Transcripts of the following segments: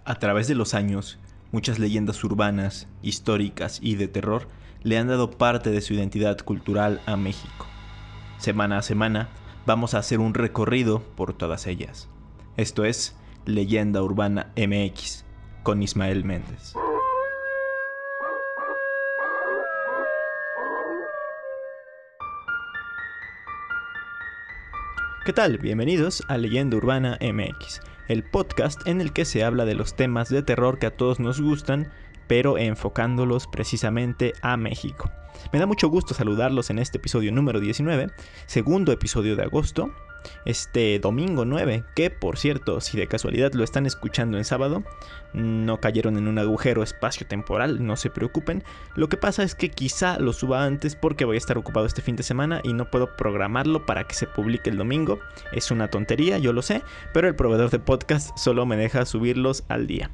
A través de los años, muchas leyendas urbanas, históricas y de terror le han dado parte de su identidad cultural a México. Semana a semana, vamos a hacer un recorrido por todas ellas. Esto es Leyenda Urbana MX, con Ismael Méndez. ¿Qué tal? Bienvenidos a Leyenda Urbana MX, el podcast en el que se habla de los temas de terror que a todos nos gustan, pero enfocándolos precisamente a México. Me da mucho gusto saludarlos en este episodio número 19, segundo episodio de agosto, este domingo 9, que por cierto, si de casualidad lo están escuchando en sábado, no cayeron en un agujero espacio-temporal, no se preocupen. Lo que pasa es que quizá lo suba antes porque voy a estar ocupado este fin de semana y no puedo programarlo para que se publique el domingo. Es una tontería, yo lo sé, pero el proveedor de podcast solo me deja subirlos al día.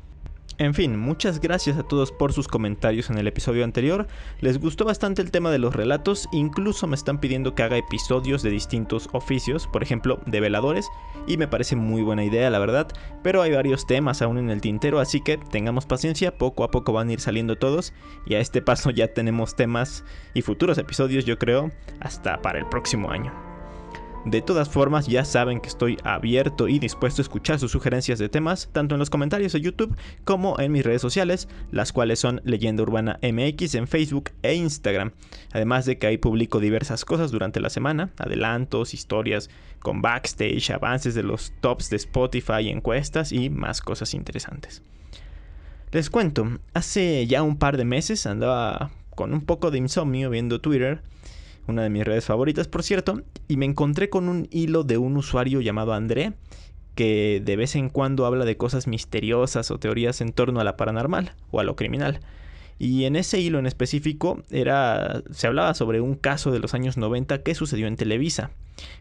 En fin, muchas gracias a todos por sus comentarios en el episodio anterior. Les gustó bastante el tema de los relatos, incluso me están pidiendo que haga episodios de distintos oficios, por ejemplo, de veladores, y me parece muy buena idea, la verdad, pero hay varios temas aún en el tintero, así que tengamos paciencia, poco a poco van a ir saliendo todos, y a este paso ya tenemos temas y futuros episodios, yo creo, hasta para el próximo año. De todas formas, ya saben que estoy abierto y dispuesto a escuchar sus sugerencias de temas, tanto en los comentarios de YouTube como en mis redes sociales, las cuales son Leyenda Urbana MX en Facebook e Instagram. Además de que ahí publico diversas cosas durante la semana, adelantos, historias con backstage, avances de los tops de Spotify, encuestas y más cosas interesantes. Les cuento, hace ya un par de meses andaba con un poco de insomnio viendo Twitter, una de mis redes favoritas por cierto, y me encontré con un hilo de un usuario llamado André, que de vez en cuando habla de cosas misteriosas o teorías en torno a la paranormal o a lo criminal. Y en ese hilo en específico se hablaba sobre un caso de los años 90 que sucedió en Televisa.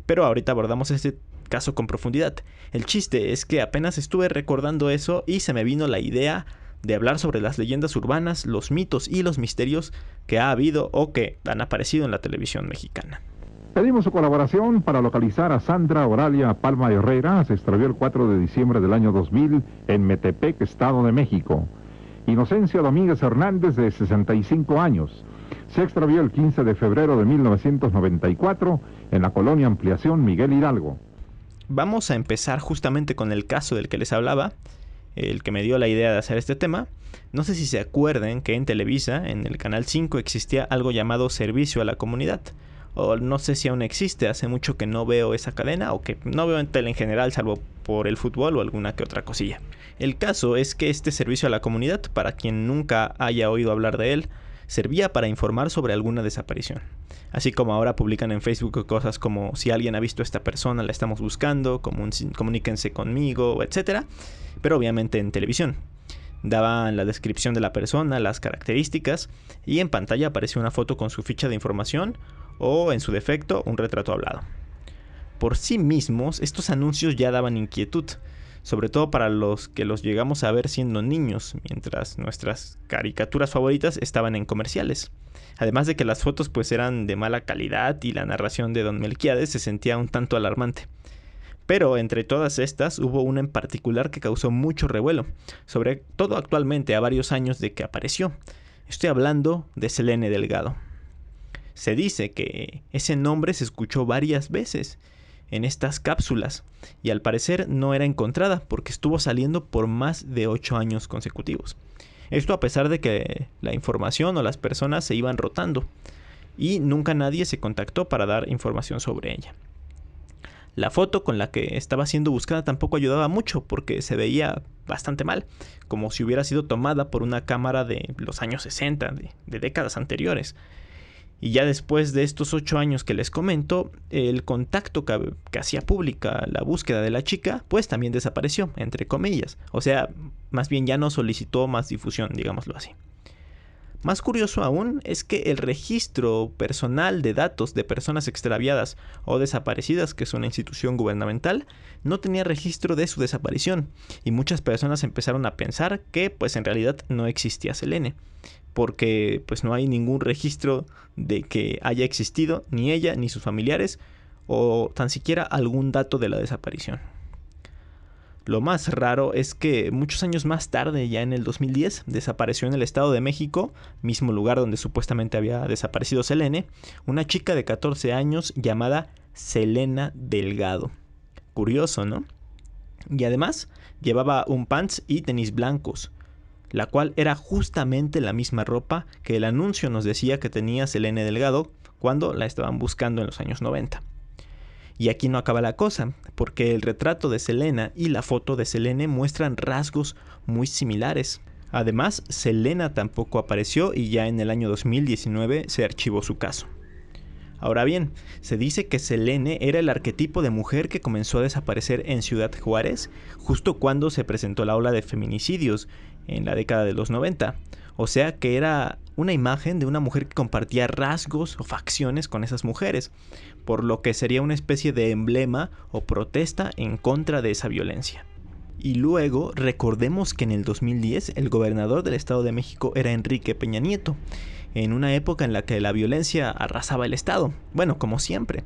Pero ahorita abordamos este caso con profundidad. El chiste es que apenas estuve recordando eso y se me vino la idea de hablar sobre las leyendas urbanas, los mitos y los misterios que ha habido o que han aparecido en la televisión mexicana. Pedimos su colaboración para localizar a Sandra Oralia Palma Herrera. Se extravió el 4 de diciembre del año 2000 en Metepec, Estado de México. Inocencio Domínguez Hernández, de 65 años. Se extravió el 15 de febrero de 1994 en la colonia Ampliación Miguel Hidalgo. Vamos a empezar justamente con el caso del que les hablaba, el que me dio la idea de hacer este tema. No sé si se acuerdan que en Televisa, en el Canal 5, existía algo llamado Servicio a la Comunidad. O no sé si aún existe, hace mucho que no veo esa cadena o que no veo en tele en general, salvo por el fútbol o alguna que otra cosilla. El caso es que este Servicio a la Comunidad, para quien nunca haya oído hablar de él, servía para informar sobre alguna desaparición. Así como ahora publican en Facebook cosas como: si alguien ha visto a esta persona, la estamos buscando, comuníquense conmigo, etc. Pero obviamente en televisión. Daban la descripción de la persona, las características, y en pantalla aparecía una foto con su ficha de información o, en su defecto, un retrato hablado. Por sí mismos, estos anuncios ya daban inquietud, sobre todo para los que los llegamos a ver siendo niños, mientras nuestras caricaturas favoritas estaban en comerciales. Además de que las fotos pues eran de mala calidad y la narración de Don Melquiades se sentía un tanto alarmante. Pero entre todas estas hubo una en particular que causó mucho revuelo, sobre todo actualmente a varios años de que apareció. Estoy hablando de Selene Delgado. Se dice que ese nombre se escuchó varias veces en estas cápsulas y al parecer no era encontrada porque estuvo saliendo por más de 8 años consecutivos. Esto a pesar de que la información o las personas se iban rotando y nunca nadie se contactó para dar información sobre ella. La foto con la que estaba siendo buscada tampoco ayudaba mucho porque se veía bastante mal, como si hubiera sido tomada por una cámara de los años 60, de décadas anteriores. Y ya después de estos 8 años que les comento, el contacto que hacía pública la búsqueda de la chica, pues también desapareció, entre comillas. O sea, más bien ya no solicitó más difusión, digámoslo así. Más curioso aún es que el registro personal de datos de personas extraviadas o desaparecidas, que es una institución gubernamental, no tenía registro de su desaparición, y muchas personas empezaron a pensar que pues en realidad no existía Selene, porque pues no hay ningún registro de que haya existido ni ella ni sus familiares o tan siquiera algún dato de la desaparición. Lo más raro es que muchos años más tarde, ya en el 2010, desapareció en el Estado de México, mismo lugar donde supuestamente había desaparecido Selene, una chica de 14 años llamada Selena Delgado. Curioso, ¿no? Y además llevaba un pants y tenis blancos, la cual era justamente la misma ropa que el anuncio nos decía que tenía Selene Delgado cuando la estaban buscando en los años 90. Y aquí no acaba la cosa, porque el retrato de Selena y la foto de Selene muestran rasgos muy similares. Además, Selena tampoco apareció y ya en el año 2019 se archivó su caso. Ahora bien, se dice que Selene era el arquetipo de mujer que comenzó a desaparecer en Ciudad Juárez justo cuando se presentó la ola de feminicidios en la década de los 90. O sea que era una imagen de una mujer que compartía rasgos o facciones con esas mujeres, por lo que sería una especie de emblema o protesta en contra de esa violencia. Y luego recordemos que en el 2010 el gobernador del Estado de México era Enrique Peña Nieto, en una época en la que la violencia arrasaba el Estado, bueno, como siempre,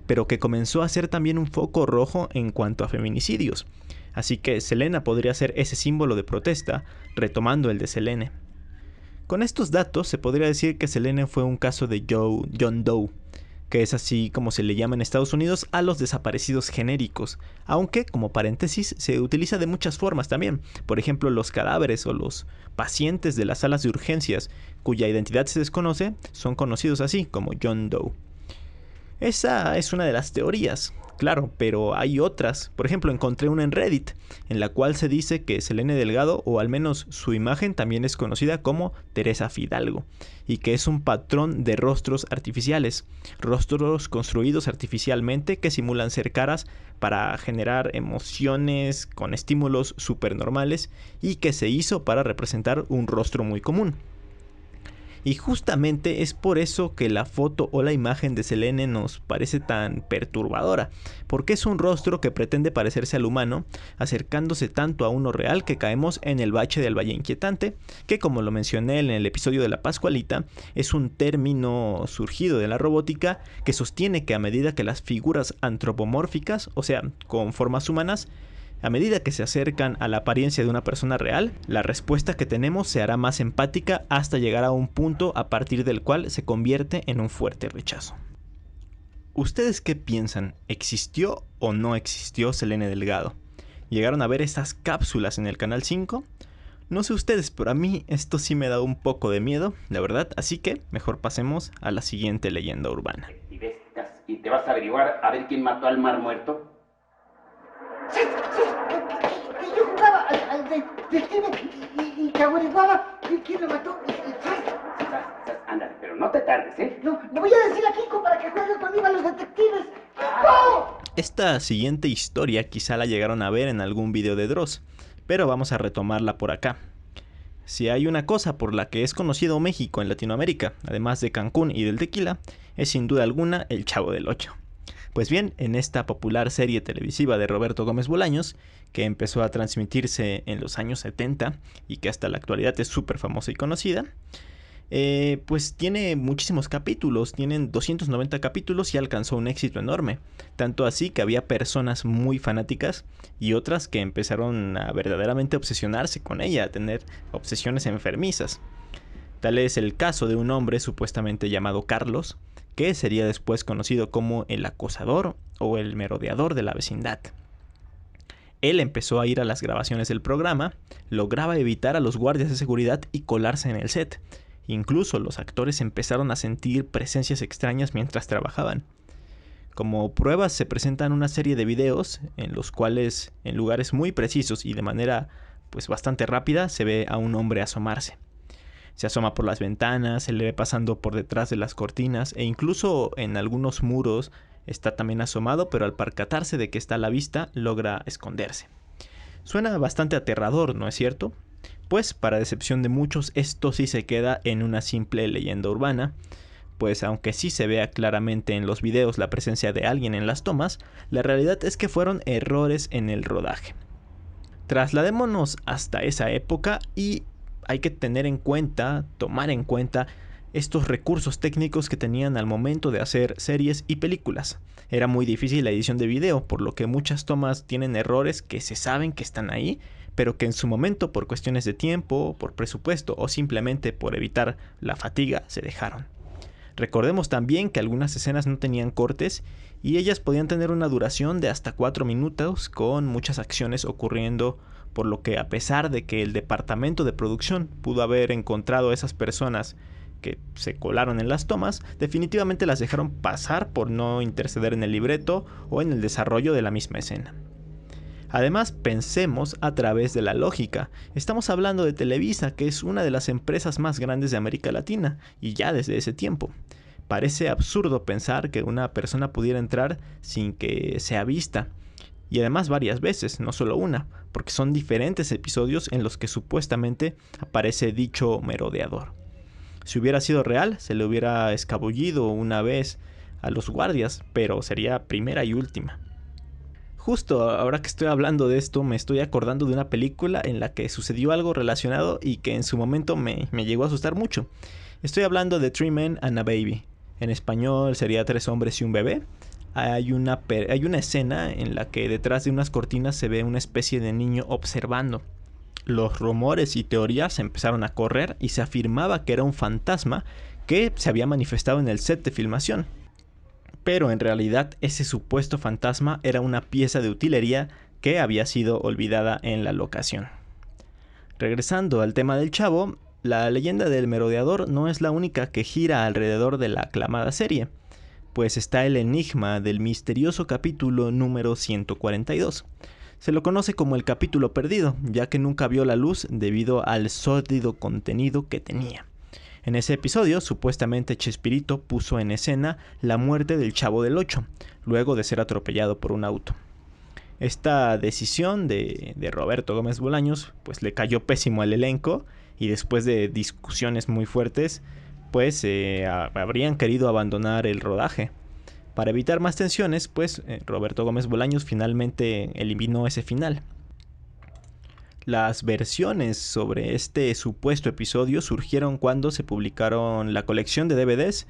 pero que comenzó a ser también un foco rojo en cuanto a feminicidios. Así que Selena podría ser ese símbolo de protesta, retomando el de Selene. Con estos datos se podría decir que Selene fue un caso de John Doe, que es así como se le llama en Estados Unidos a los desaparecidos genéricos, aunque, como paréntesis, se utiliza de muchas formas también. Por ejemplo, los cadáveres o los pacientes de las salas de urgencias, cuya identidad se desconoce, son conocidos así como John Doe. Esa es una de las teorías, claro, pero hay otras. Por ejemplo, encontré una en Reddit, en la cual se dice que Selene Delgado, o al menos su imagen, también es conocida como Teresa Fidalgo, y que es un patrón de rostros artificiales, rostros construidos artificialmente que simulan ser caras para generar emociones con estímulos supernormales y que se hizo para representar un rostro muy común. Y justamente es por eso que la foto o la imagen de Selene nos parece tan perturbadora, porque es un rostro que pretende parecerse al humano, acercándose tanto a uno real que caemos en el bache del valle inquietante, que como lo mencioné en el episodio de la Pascualita, es un término surgido de la robótica que sostiene que a medida que las figuras antropomórficas, o sea, con formas humanas, a medida que se acercan a la apariencia de una persona real, la respuesta que tenemos se hará más empática hasta llegar a un punto a partir del cual se convierte en un fuerte rechazo. ¿Ustedes qué piensan? ¿Existió o no existió Selene Delgado? ¿Llegaron a ver esas cápsulas en el Canal 5? No sé ustedes, pero a mí esto sí me da un poco de miedo, la verdad, así que mejor pasemos a la siguiente leyenda urbana. ¿Y te vas a averiguar a ver quién mató al Mar Muerto? Yo jugaba al detective y que averiguaba quién lo mató. Ándale, pero no te tardes, ¿eh? No, le voy a decir a Kiko para que juegue conmigo a los detectives. ¡No! Esta siguiente historia quizá la llegaron a ver en algún video de Dross, pero vamos a retomarla por acá. Si hay una cosa por la que es conocido México en Latinoamérica, además de Cancún y del tequila, es sin duda alguna el Chavo del Ocho. Pues bien, en esta popular serie televisiva de Roberto Gómez Bolaños, que empezó a transmitirse en los años 70 y que hasta la actualidad es súper famosa y conocida, pues tiene muchísimos capítulos, tienen 290 capítulos y alcanzó un éxito enorme. Tanto así que había personas muy fanáticas y otras que empezaron a verdaderamente obsesionarse con ella, a tener obsesiones enfermizas. Tal es el caso de un hombre supuestamente llamado Carlos, que sería después conocido como el acosador o el merodeador de la vecindad. Él empezó a ir a las grabaciones del programa, lograba evitar a los guardias de seguridad y colarse en el set. Incluso los actores empezaron a sentir presencias extrañas mientras trabajaban. Como pruebas se presentan una serie de videos en los cuales, en lugares muy precisos y de manera pues bastante rápida, se ve a un hombre asomarse. Se asoma por las ventanas, se le ve pasando por detrás de las cortinas e incluso en algunos muros está también asomado, pero al percatarse de que está a la vista logra esconderse. Suena bastante aterrador, ¿no es cierto? Pues para decepción de muchos esto sí se queda en una simple leyenda urbana, pues aunque sí se vea claramente en los videos la presencia de alguien en las tomas, la realidad es que fueron errores en el rodaje. Trasladémonos hasta esa época y hay que tomar en cuenta estos recursos técnicos que tenían al momento de hacer series y películas. Era muy difícil la edición de video, por lo que muchas tomas tienen errores que se saben que están ahí, pero que en su momento, por cuestiones de tiempo, por presupuesto o simplemente por evitar la fatiga, se dejaron. Recordemos también que algunas escenas no tenían cortes y ellas podían tener una duración de hasta 4 minutos con muchas acciones ocurriendo, por lo que a pesar de que el departamento de producción pudo haber encontrado a esas personas que se colaron en las tomas, definitivamente las dejaron pasar por no interceder en el libreto o en el desarrollo de la misma escena. Además, pensemos a través de la lógica. Estamos hablando de Televisa, que es una de las empresas más grandes de América Latina, y ya desde ese tiempo. Parece absurdo pensar que una persona pudiera entrar sin que sea vista. Y además varias veces, no solo una, porque son diferentes episodios en los que supuestamente aparece dicho merodeador. Si hubiera sido real, se le hubiera escabullido una vez a los guardias, pero sería primera y última. Justo ahora que estoy hablando de esto, me estoy acordando de una película en la que sucedió algo relacionado y que en su momento me llegó a asustar mucho. Estoy hablando de Three Men and a Baby. En español sería Tres hombres y un bebé. Hay una escena en la que detrás de unas cortinas se ve una especie de niño observando. Los rumores y teorías empezaron a correr y se afirmaba que era un fantasma que se había manifestado en el set de filmación. Pero en realidad ese supuesto fantasma era una pieza de utilería que había sido olvidada en la locación. Regresando al tema del Chavo, la leyenda del merodeador no es la única que gira alrededor de la aclamada serie, pues está el enigma del misterioso capítulo número 142. Se lo conoce como el capítulo perdido, ya que nunca vio la luz debido al sórdido contenido que tenía. En ese episodio, supuestamente Chespirito puso en escena la muerte del Chavo del Ocho, luego de ser atropellado por un auto. Esta decisión de Roberto Gómez Bolaños pues le cayó pésimo al elenco, y después de discusiones muy fuertes, pues habrían querido abandonar el rodaje. Para evitar más tensiones, pues Roberto Gómez Bolaños finalmente eliminó ese final. Las versiones sobre este supuesto episodio surgieron cuando se publicaron la colección de DVDs,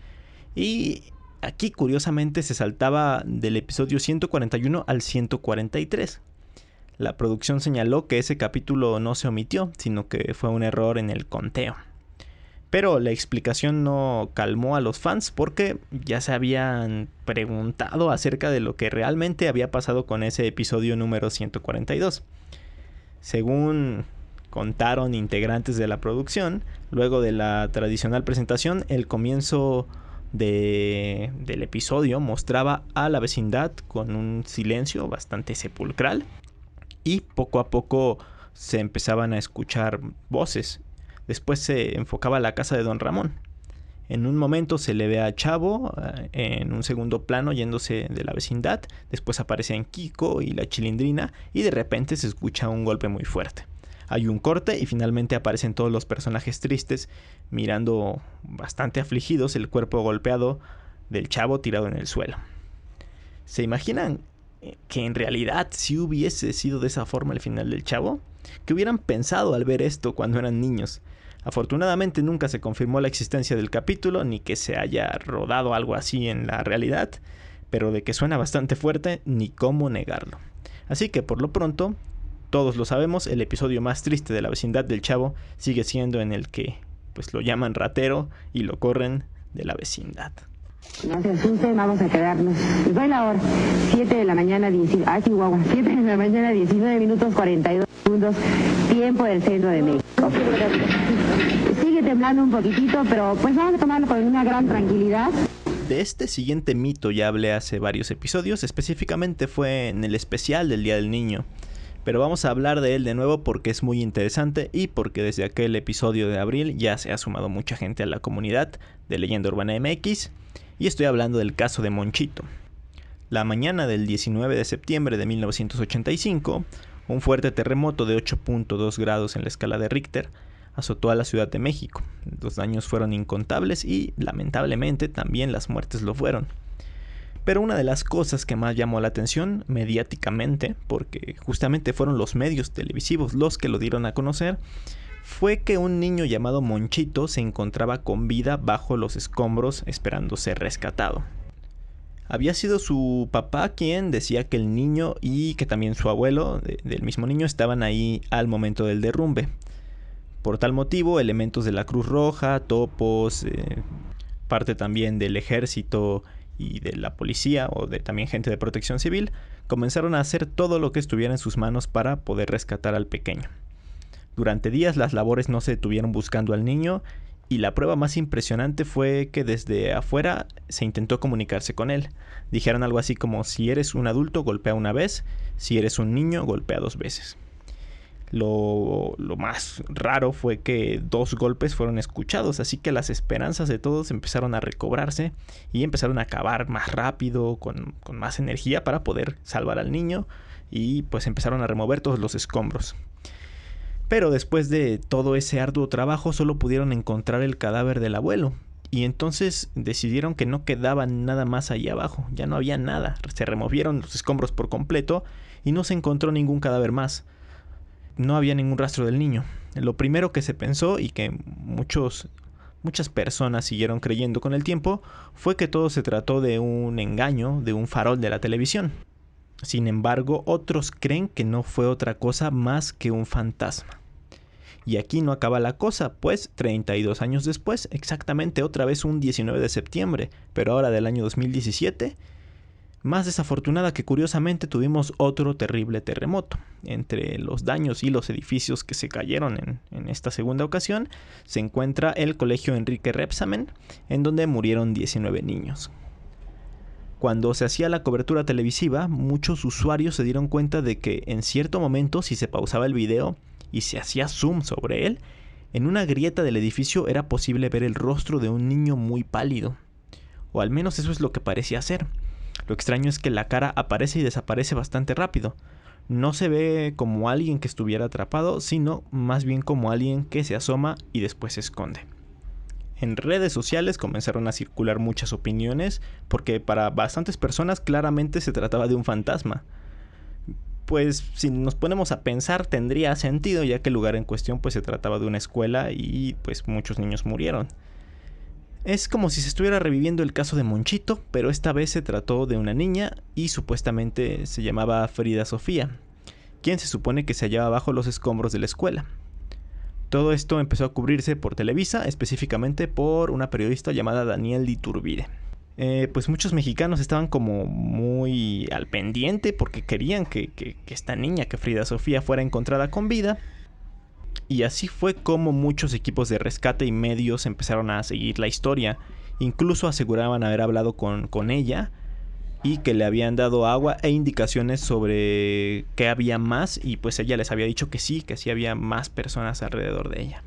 y aquí curiosamente se saltaba del episodio 141 al 143. La producción señaló que ese capítulo no se omitió, sino que fue un error en el conteo. Pero la explicación no calmó a los fans porque ya se habían preguntado acerca de lo que realmente había pasado con ese episodio número 142. Según contaron integrantes de la producción, luego de la tradicional presentación, el comienzo del episodio mostraba a la vecindad con un silencio bastante sepulcral, y poco a poco se empezaban a escuchar voces. Después se enfocaba a la casa de Don Ramón. En un momento se le ve a Chavo en un segundo plano yéndose de la vecindad. Después aparecen Kiko y la Chilindrina, y de repente se escucha un golpe muy fuerte. Hay un corte y finalmente aparecen todos los personajes tristes mirando bastante afligidos el cuerpo golpeado del Chavo tirado en el suelo. ¿Se imaginan que en realidad si hubiese sido de esa forma el final del Chavo? ¿Qué hubieran pensado al ver esto cuando eran niños? Afortunadamente nunca se confirmó la existencia del capítulo, ni que se haya rodado algo así en la realidad, pero de que suena bastante fuerte, ni cómo negarlo. Así que por lo pronto, todos lo sabemos, el episodio más triste de la vecindad del Chavo sigue siendo en el que pues lo llaman ratero y lo corren de la vecindad. No se asusten, vamos a quedarnos. Les doy la hora. 7 de la mañana, 7 de la mañana, 19 minutos 42 segundos, tiempo del centro de México. Sigue temblando un poquitito, pero pues vamos a tomarlo con una gran tranquilidad. De este siguiente mito ya hablé hace varios episodios, específicamente fue en el especial del Día del Niño. Pero vamos a hablar de él de nuevo porque es muy interesante y porque desde aquel episodio de abril ya se ha sumado mucha gente a la comunidad de Leyenda Urbana MX. Y estoy hablando del caso de Monchito. La mañana del 19 de septiembre de 1985, un fuerte terremoto de 8.2 grados en la escala de Richter azotó a la Ciudad de México. Los daños fueron incontables y lamentablemente también las muertes lo fueron. Pero una de las cosas que más llamó la atención mediáticamente, porque justamente fueron los medios televisivos los que lo dieron a conocer, fue que un niño llamado Monchito se encontraba con vida bajo los escombros esperando ser rescatado. Había sido su papá quien decía que el niño y que también su abuelo del mismo niño estaban ahí al momento del derrumbe. Por tal motivo, elementos de la Cruz Roja, topos, parte también del ejército y de la policía o de también gente de protección civil, comenzaron a hacer todo lo que estuviera en sus manos para poder rescatar al pequeño. Durante días las labores no se detuvieron buscando al niño y la prueba más impresionante fue que desde afuera se intentó comunicarse con él. Dijeron algo así como: si eres un adulto, golpea una vez; si eres un niño, golpea 2 veces. Lo más raro fue que 2 golpes fueron escuchados, así que las esperanzas de todos empezaron a recobrarse y empezaron a cavar más rápido, con más energía para poder salvar al niño, y pues empezaron a remover todos los escombros. Pero después de todo ese arduo trabajo solo pudieron encontrar el cadáver del abuelo, y entonces decidieron que no quedaba nada más ahí abajo, ya no había nada. Se removieron los escombros por completo y no se encontró ningún cadáver más. No había ningún rastro del niño. Lo primero que se pensó, y que muchas personas siguieron creyendo con el tiempo, fue que todo se trató de un engaño, de un farol de la televisión. Sin embargo, otros creen que no fue otra cosa más que un fantasma. Y aquí no acaba la cosa, pues 32 años después, exactamente otra vez un 19 de septiembre, pero ahora del año 2017, más desafortunada que curiosamente, tuvimos otro terrible terremoto. Entre los daños y los edificios que se cayeron en esta segunda ocasión, se encuentra el colegio Enrique Rebsamen, en donde murieron 19 niños. Cuando se hacía la cobertura televisiva, muchos usuarios se dieron cuenta de que en cierto momento, si se pausaba el video y se hacía zoom sobre él, en una grieta del edificio era posible ver el rostro de un niño muy pálido. O al menos eso es lo que parecía ser. Lo extraño es que la cara aparece y desaparece bastante rápido. No se ve como alguien que estuviera atrapado, sino más bien como alguien que se asoma y después se esconde. En redes sociales comenzaron a circular muchas opiniones, porque para bastantes personas claramente se trataba de un fantasma. Pues si nos ponemos a pensar, tendría sentido, ya que el lugar en cuestión pues se trataba de una escuela y pues muchos niños murieron. Es como si se estuviera reviviendo el caso de Monchito, pero esta vez se trató de una niña y supuestamente se llamaba Frida Sofía, quien se supone que se hallaba bajo los escombros de la escuela. Todo esto empezó a cubrirse por Televisa, específicamente por una periodista llamada Daniel Iturbide. Pues muchos mexicanos estaban como muy al pendiente porque querían que esta niña, que Frida Sofía, fuera encontrada con vida. Y así fue como muchos equipos de rescate y medios empezaron a seguir la historia. Incluso aseguraban haber hablado con ella y que le habían dado agua e indicaciones sobre qué había más, y pues ella les había dicho que sí había más personas alrededor de ella.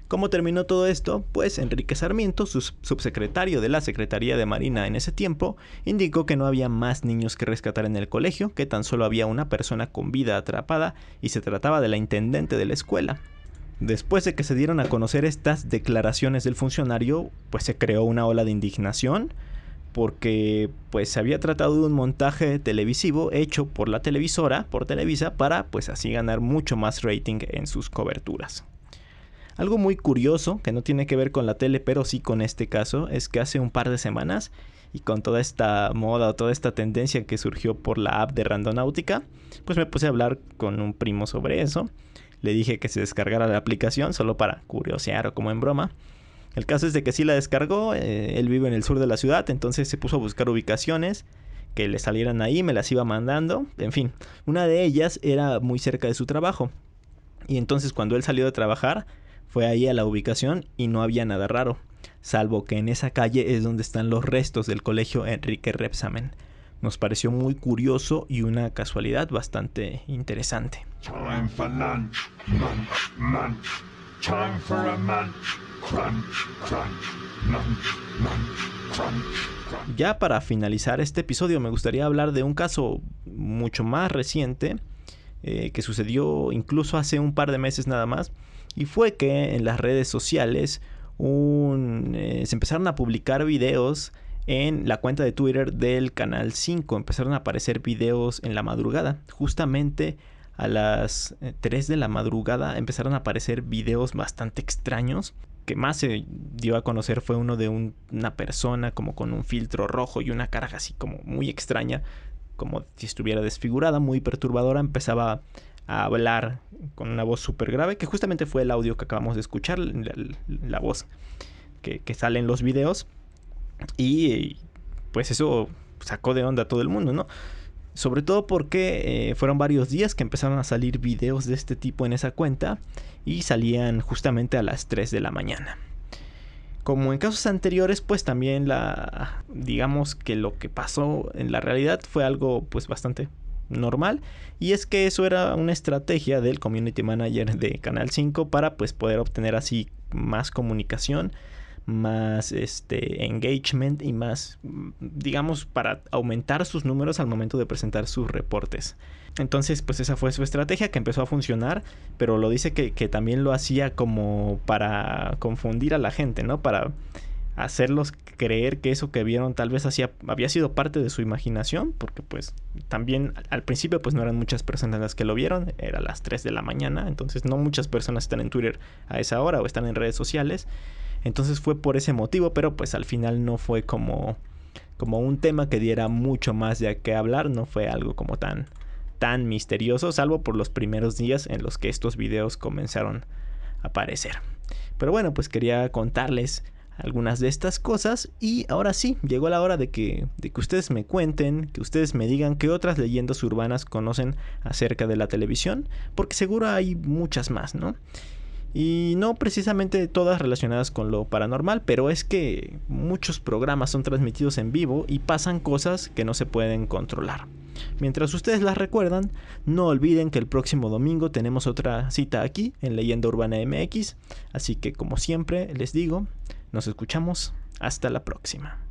¿Cómo terminó todo esto? Pues Enrique Sarmiento, subsecretario de la Secretaría de Marina en ese tiempo, indicó que no había más niños que rescatar en el colegio, que tan solo había una persona con vida atrapada y se trataba de la intendente de la escuela. Después de que se dieron a conocer estas declaraciones del funcionario, pues se creó una ola de indignación, porque pues se había tratado de un montaje televisivo hecho por la televisora, por Televisa, para pues así ganar mucho más rating en sus coberturas. Algo muy curioso, que no tiene que ver con la tele, pero sí con este caso, es que hace un par de semanas, y con toda esta moda o toda esta tendencia que surgió por la app de Randonáutica, pues me puse a hablar con un primo sobre eso. Le dije que se descargara la aplicación solo para curiosear o como en broma. El caso es de que sí la descargó. Él vive en el sur de la ciudad, entonces se puso a buscar ubicaciones que le salieran ahí, me las iba mandando. En fin, una de ellas era muy cerca de su trabajo. Y entonces cuando él salió de trabajar, fue ahí a la ubicación y no había nada raro, salvo que en esa calle es donde están los restos del colegio Enrique Rebsamen. Nos pareció muy curioso y una casualidad bastante interesante. Time for lunch, munch, munch. Time for a munch, crunch, crunch, munch, munch, crunch, crunch. Ya para finalizar este episodio me gustaría hablar de un caso mucho más reciente que sucedió incluso hace un par de meses nada más, y fue que en las redes sociales se empezaron a publicar videos en la cuenta de Twitter del Canal 5. Empezaron a aparecer videos en la madrugada, justamente a las 3 de la madrugada empezaron a aparecer videos bastante extraños. Que más se dio a conocer fue uno de una persona como con un filtro rojo y una cara así como muy extraña, como si estuviera desfigurada, muy perturbadora. Empezaba a hablar con una voz súper grave, que justamente fue el audio que acabamos de escuchar, la voz que sale en los videos. Y pues eso sacó de onda a todo el mundo, ¿no? Sobre todo porque fueron varios días que empezaron a salir videos de este tipo en esa cuenta y salían justamente a las 3 de la mañana. Como en casos anteriores, pues también digamos que lo que pasó en la realidad fue algo pues bastante normal, y es que eso era una estrategia del community manager de Canal 5 para pues poder obtener así más comunicación, más engagement y más, digamos, para aumentar sus números al momento de presentar sus reportes. Entonces pues esa fue su estrategia, que empezó a funcionar, pero lo dice que también lo hacía como para confundir a la gente, ¿no? Para hacerlos creer que eso que vieron tal vez había sido parte de su imaginación, porque pues también al principio pues no eran muchas personas las que lo vieron, era a las 3 de la mañana, entonces no muchas personas están en Twitter a esa hora o están en redes sociales. Entonces fue por ese motivo, pero pues al final no fue como un tema que diera mucho más de qué hablar, no fue algo como tan misterioso, salvo por los primeros días en los que estos videos comenzaron a aparecer. Pero bueno, pues quería contarles algunas de estas cosas, y ahora sí, llegó la hora de que ustedes me cuenten, que ustedes me digan qué otras leyendas urbanas conocen acerca de la televisión, porque seguro hay muchas más, ¿no? Y no precisamente todas relacionadas con lo paranormal, pero es que muchos programas son transmitidos en vivo y pasan cosas que no se pueden controlar. Mientras ustedes las recuerdan, no olviden que el próximo domingo tenemos otra cita aquí en Leyenda Urbana MX, así que como siempre les digo, nos escuchamos hasta la próxima.